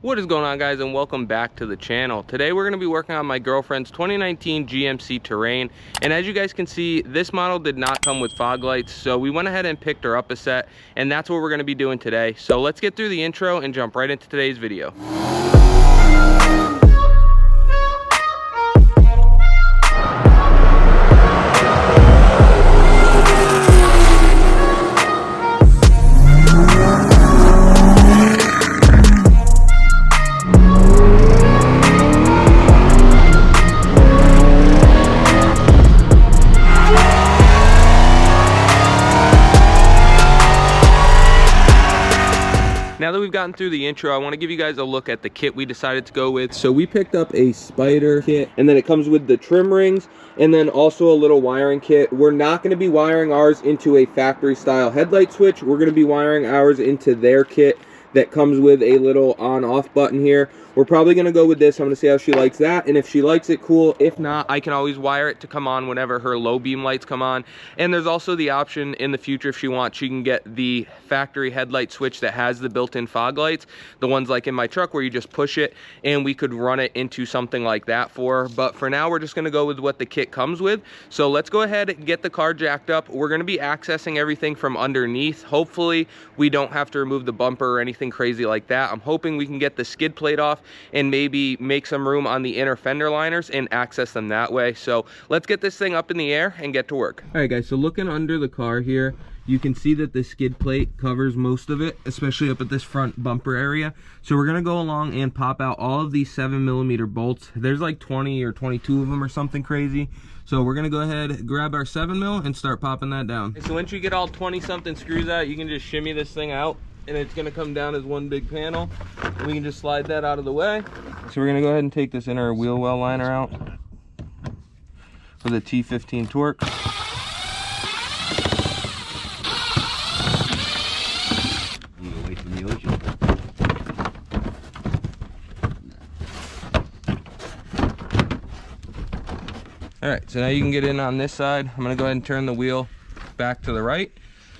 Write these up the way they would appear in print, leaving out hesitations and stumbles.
What is going on, guys, and welcome back to the channel. Today we're going to be working on my girlfriend's 2019 GMC Terrain, and as you guys can see, this model did not come with fog lights, so we went ahead and picked her up a set, and that's what we're going to be doing today. So let's get through the intro and jump right into today's video. Now that we've gotten through the intro, I want to give you guys a look at the kit we decided to go with. So we picked up a Spyder kit, and then it comes with the trim rings, and then also a little wiring kit. We're not going to be wiring ours into a factory style headlight switch. We're going to be wiring ours into their kit that comes with a little on-off button here. We're probably going to go with this. I'm going to see how she likes that, and if she likes it, cool. If not, I can always wire it to come on whenever her low beam lights come on. And there's also the option in the future, if she wants, she can get the factory headlight switch that has the built-in fog lights, the ones like in my truck where you just push it, and we could run it into something like that for her. But for now, we're just going to go with what the kit comes with. So let's go ahead and get the car jacked up. We're going to be accessing everything from underneath. Hopefully we don't have to remove the bumper or anything crazy like that. I'm hoping we can get the skid plate off and maybe make some room on the inner fender liners and access them that way. So let's get this thing up in the air and get to work. All right, guys, so looking under the car here, you can see that the skid plate covers most of it, especially up at this front bumper area. So we're gonna go along and pop out all of these 7mm bolts. There's like 20 or 22 of them or something crazy. So we're gonna go ahead, grab our 7mm and start popping that down. So once you get all 20 something screws out, you can just shimmy this thing out, and it's gonna come down as one big panel. And we can just slide that out of the way. So we're gonna go ahead and take this inner wheel well liner out for the T15 Torx. Away from the ocean. All right, so now you can get in on this side. I'm gonna go ahead and turn the wheel back to the right,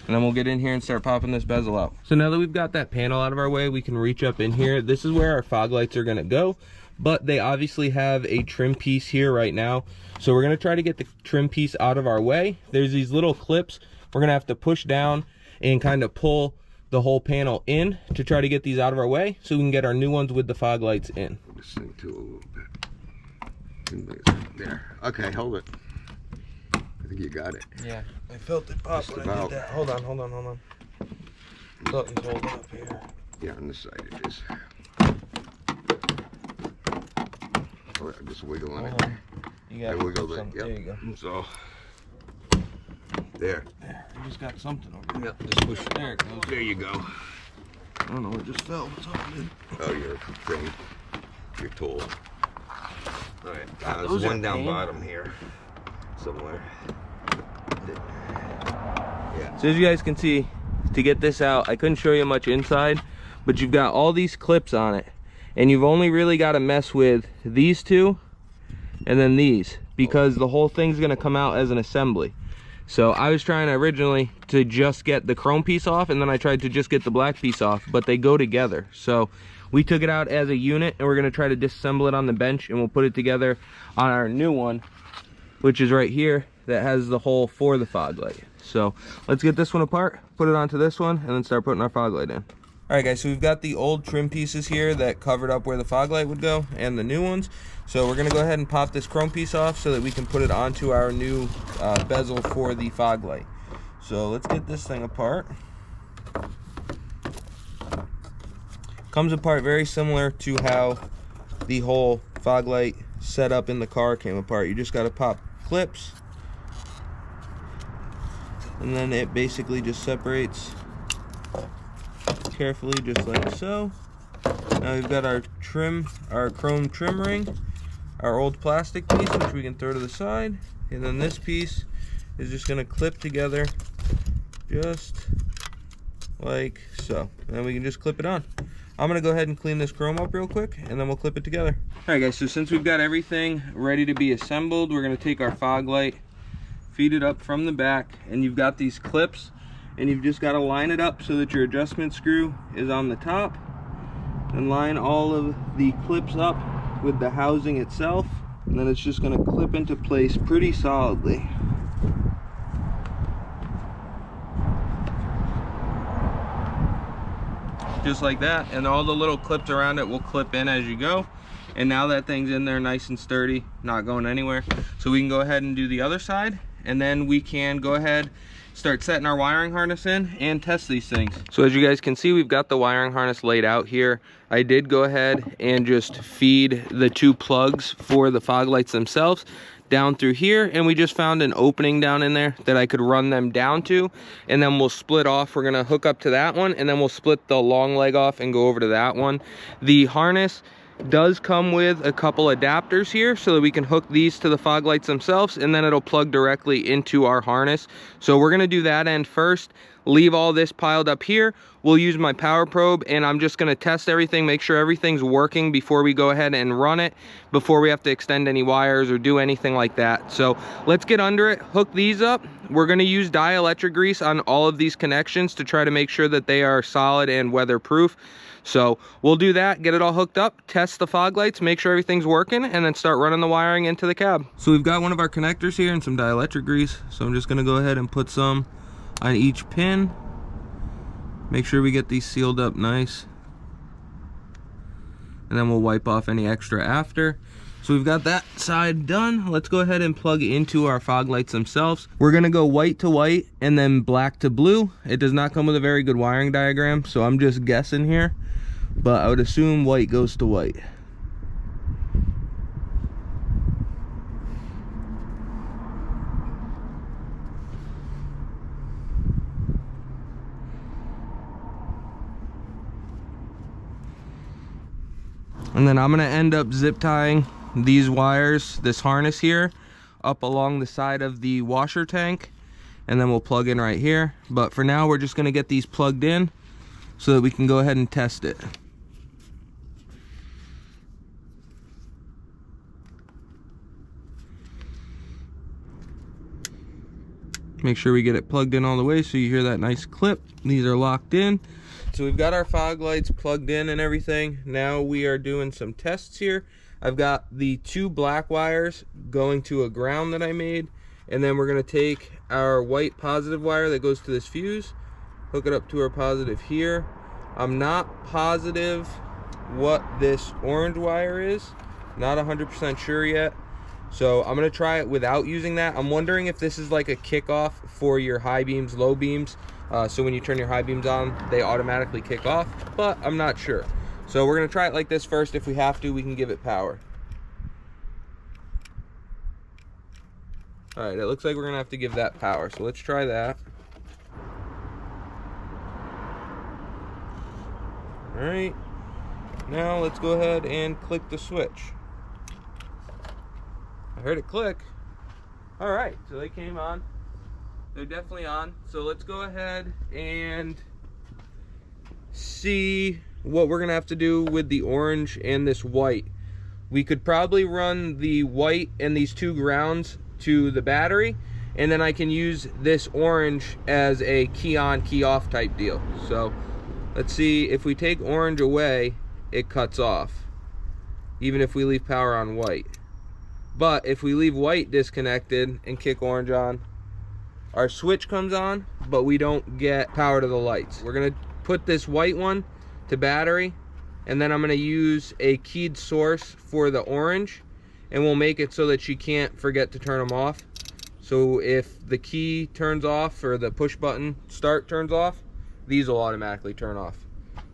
and then we'll get in here and start popping this bezel out. So now that we've got that panel out of our way, we can reach up in here. This is where our fog lights are gonna go, but they obviously have a trim piece here right now. So we're gonna try to get the trim piece out of our way. There's these little clips. We're gonna have to push down and kind of pull the whole panel in to try to get these out of our way so we can get our new ones with the fog lights in. This thing too a little bit. There. Okay, hold it. I think you got it. Yeah, I felt it pop when I did that. Hold on. Something's holding up here. Yeah, on this side it is. Oh, I'm just wiggling it. You got I wiggled it. Yep. There you go. So there. There, you just got something over there. Yep. Just push. There it goes. There you go. I don't know, it just fell. What's up, dude? Oh, your thing. Your tool. All right. There's Those one are down pain. bottom here somewhere. Yeah. So as you guys can see, to get this out, I couldn't show you much inside, but you've got all these clips on it, and you've only really got to mess with these two and then these, because the whole thing's gonna come out as an assembly. So I was trying originally to just get the chrome piece off, and then I tried to just get the black piece off, but they go together. So we took it out as a unit, and we're gonna try to disassemble it on the bench, and we'll put it together on our new one, which is right here, that has the hole for the fog light. So let's get this one apart, put it onto this one, and then start putting our fog light in. All right, guys, so we've got the old trim pieces here that covered up where the fog light would go, and the new ones. So we're gonna go ahead and pop this chrome piece off so that we can put it onto our new bezel for the fog light. So let's get this thing apart. Comes apart very similar to how the whole fog light setup in the car came apart. You just gotta pop clips, and then it basically just separates carefully, just like so. Now we've got our chrome trim ring, our old plastic piece, which we can throw to the side, and then this piece is just gonna clip together just like so, and then we can just clip it on. I'm gonna go ahead and clean this chrome up real quick, and then we'll clip it together. All right, guys, so since we've got everything ready to be assembled, we're gonna take our fog light, feed it up from the back, and you've got these clips, and you've just gotta line it up so that your adjustment screw is on the top, and line all of the clips up with the housing itself, and then it's just going to clip into place pretty solidly. Just like that, and all the little clips around it will clip in as you go. And now that thing's in there nice and sturdy, not going anywhere. So we can go ahead and do the other side, and then we can go ahead, start setting our wiring harness in and test these things. So as you guys can see, we've got the wiring harness laid out here. I did go ahead and just feed the 2 plugs for the fog lights themselves down through here, and we just found an opening down in there that I could run them down to, and then we'll split off. We're gonna hook up to that one, and then we'll split the long leg off and go over to that one. The harness does come with a couple adapters here so that we can hook these to the fog lights themselves, and then it'll plug directly into our harness. So we're gonna do that end first, leave all this piled up here. We'll use my power probe, and I'm just gonna test everything, make sure everything's working before we go ahead and run it, before we have to extend any wires or do anything like that. So let's get under it, hook these up. We're gonna use dielectric grease on all of these connections to try to make sure that they are solid and weatherproof. So we'll do that, get it all hooked up, test the fog lights, make sure everything's working, and then start running the wiring into the cab. So we've got one of our connectors here and some dielectric grease. So I'm just gonna go ahead and put some on each pin. Make sure we get these sealed up nice. And then we'll wipe off any extra after. So we've got that side done. Let's go ahead and plug into our fog lights themselves. We're gonna go white to white and then black to blue. It does not come with a very good wiring diagram, so I'm just guessing here, but I would assume white goes to white. And then I'm gonna end up zip tying these wires, this harness here, up along the side of the washer tank, and then we'll plug in right here. But for now, we're just gonna get these plugged in so that we can go ahead and test it. Make sure we get it plugged in all the way so you hear that nice clip. These are locked in. So we've got our fog lights plugged in and everything. Now we are doing some tests here. I've got the 2 black wires going to a ground that I made, and then we're gonna take our white positive wire that goes to this fuse, hook it up to our positive here. I'm not positive what this orange wire is, not 100% sure yet. So I'm gonna try it without using that. I'm wondering if this is like a kickoff for your high beams, low beams. So when you turn your high beams on, they automatically kick off, but I'm not sure. So we're gonna try it like this first. If we have to, we can give it power. All right, it looks like we're gonna have to give that power. So let's try that. All right, now let's go ahead and click the switch. I heard it click. All right, so they came on. They're definitely on. So let's go ahead and see what we're gonna have to do with the orange and this white. We could probably run the white and these 2 grounds to the battery, and then I can use this orange as a key on, key off type deal. So let's see, if we take orange away, it cuts off, even if we leave power on white. But if we leave white disconnected and kick orange on, our switch comes on, but we don't get power to the lights. We're gonna put this white one to battery, and then I'm gonna use a keyed source for the orange, and we'll make it so that she can't forget to turn them off. So if the key turns off or the push button start turns off, these will automatically turn off.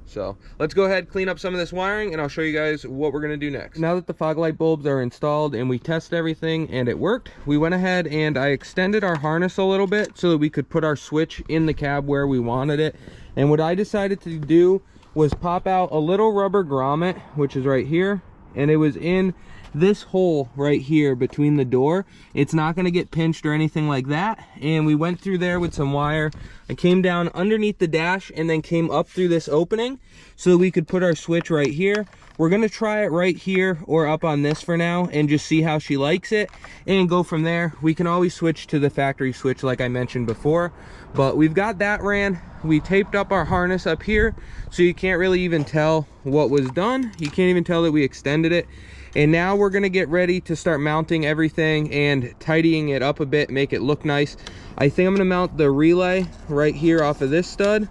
So let's go ahead, clean up some of this wiring, and I'll show you guys what we're gonna do next. Now that the fog light bulbs are installed and we tested everything and it worked, we went ahead and I extended our harness a little bit so that we could put our switch in the cab where we wanted it. And what I decided to do was pop out a little rubber grommet, which is right here, and it was in this hole right here between the door. It's not going to get pinched or anything like that. And we went through there with some wire. I came down underneath the dash and then came up through this opening so we could put our switch right here. we're gonna try it right here or up on this for now and just see how she likes it and go from there. We can always switch to the factory switch like I mentioned before, but we've got that ran. We taped up our harness up here so you can't really even tell what was done. You can't even tell that we extended it. And now we're gonna get ready to start mounting everything and tidying it up a bit, make it look nice. I think I'm gonna mount the relay right here off of this stud.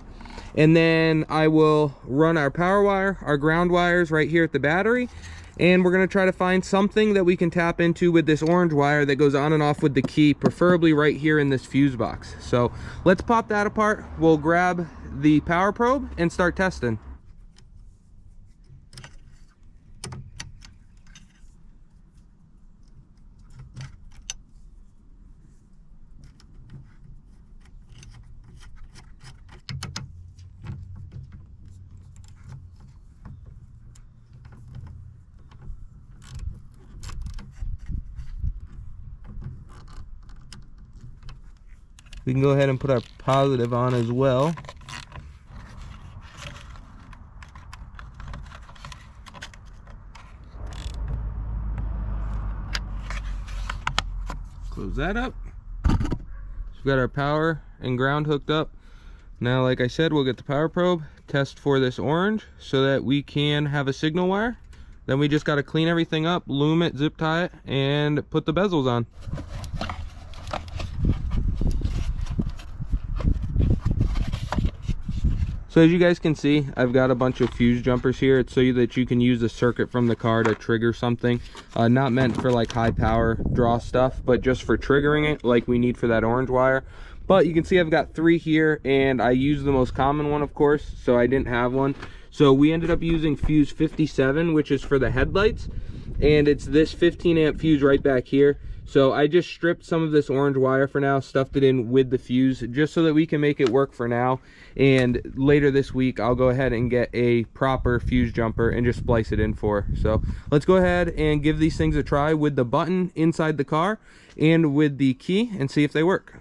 And then I will run our power wire, our ground wires right here at the battery. And we're gonna try to find something that we can tap into with this orange wire that goes on and off with the key, preferably right here in this fuse box. So let's pop that apart. We'll grab the power probe and start testing. We can go ahead and put our positive on as well. Close that up. So we've got our power and ground hooked up. Now, like I said, we'll get the power probe, test for this orange so that we can have a signal wire. Then we just got to clean everything up, loom it, zip tie it, and put the bezels on. So as you guys can see, I've got a bunch of fuse jumpers here. It's so that you can use the circuit from the car to trigger something. Not meant for like high power draw stuff, but just for triggering it like we need for that orange wire. But you can see I've got 3 here, and I used the most common one, of course, so I didn't have one. So we ended up using fuse 57, which is for the headlights, and it's this 15 amp fuse right back here. So I just stripped some of this orange wire for now, stuffed it in with the fuse just so that we can make it work for now. And later this week, I'll go ahead and get a proper fuse jumper and just splice it in for. So let's go ahead and give these things a try with the button inside the car and with the key and see if they work.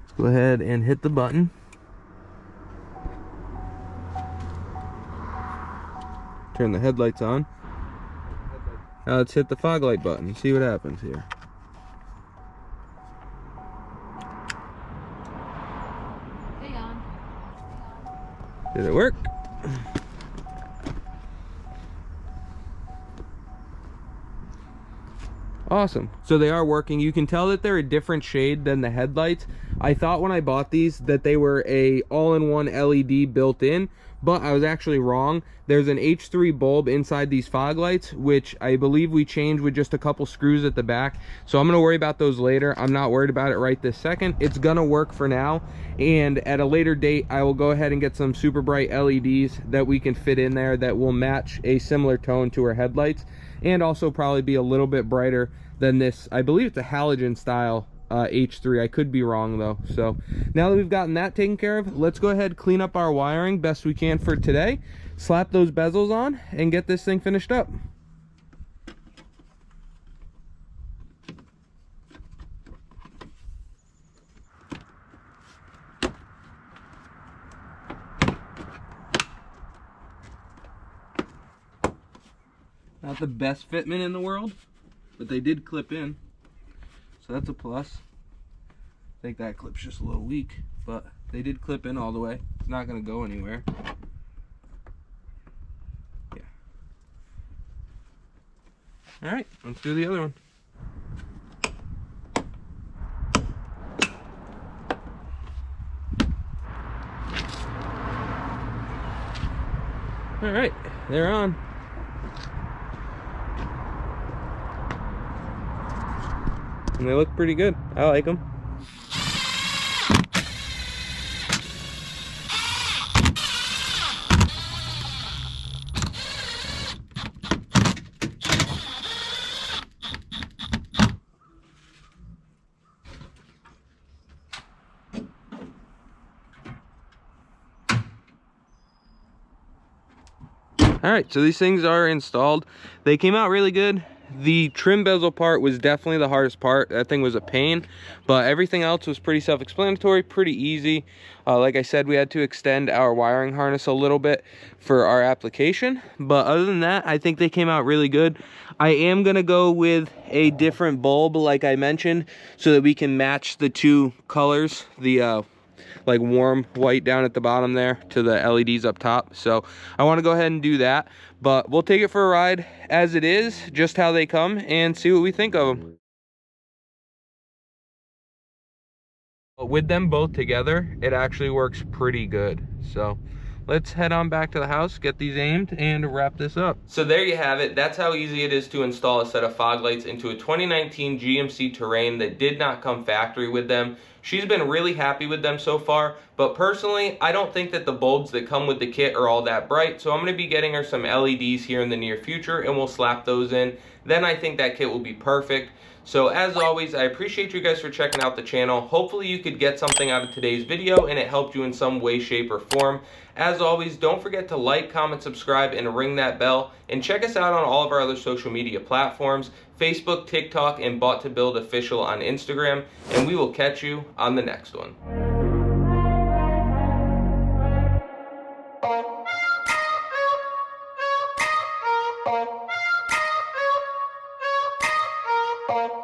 Let's go ahead and hit the button. Turn the headlights on. Now let's hit the fog light button, see what happens here. Did it work? Awesome. So they are working. You can tell that they're a different shade than the headlights. I thought when I bought these that they were a all-in-one LED built in, but I was actually wrong. There's an H3 bulb inside these fog lights, which I believe we changed with just a couple screws at the back. So I'm gonna worry about those later. I'm not worried about it right this second. It's gonna work for now. And at a later date, I will go ahead and get some super bright LEDs that we can fit in there that will match a similar tone to our headlights, and also probably be a little bit brighter than this. I believe it's a halogen style H3. I could be wrong though. So now that we've gotten that taken care of, let's go ahead, clean up our wiring best we can for today, slap those bezels on, and get this thing finished up. Not the best fitment in the world, but they did clip in, so that's a plus. I think that clip's just a little weak, but they did clip in all the way. It's not going to go anywhere. Yeah. All right, let's do the other one. All right, they're on. And they look pretty good. I like them. All right, so these things are installed. They came out really good. The trim bezel part was definitely the hardest part. That thing was a pain, but everything else was pretty self-explanatory, pretty easy. Like I said, we had to extend our wiring harness a little bit for our application, but other than that, I think they came out really good. I am gonna go with a different bulb, like I mentioned, so that we can match the two colors, the like warm white down at the bottom there to the LEDs up top. So I want to go ahead and do that, but we'll take it for a ride as it is, just how they come, and see what we think of them. With them both together, it actually works pretty good. So let's head on back to the house, get these aimed, and wrap this up. So there you have it. That's how easy it is to install a set of fog lights into a 2019 GMC Terrain that did not come factory with them. She's been really happy with them so far, but personally, I don't think that the bulbs that come with the kit are all that bright, so I'm going to be getting her some LEDs here in the near future, and we'll slap those in. Then I think that kit will be perfect. So as always, I appreciate you guys for checking out the channel. Hopefully you could get something out of today's video and it helped you in some way, shape, or form. As always, don't forget to like, comment, subscribe, and ring that bell. And check us out on all of our other social media platforms, Facebook, TikTok, and Bought to Build Official on Instagram. And we will catch you on the next one. Bye.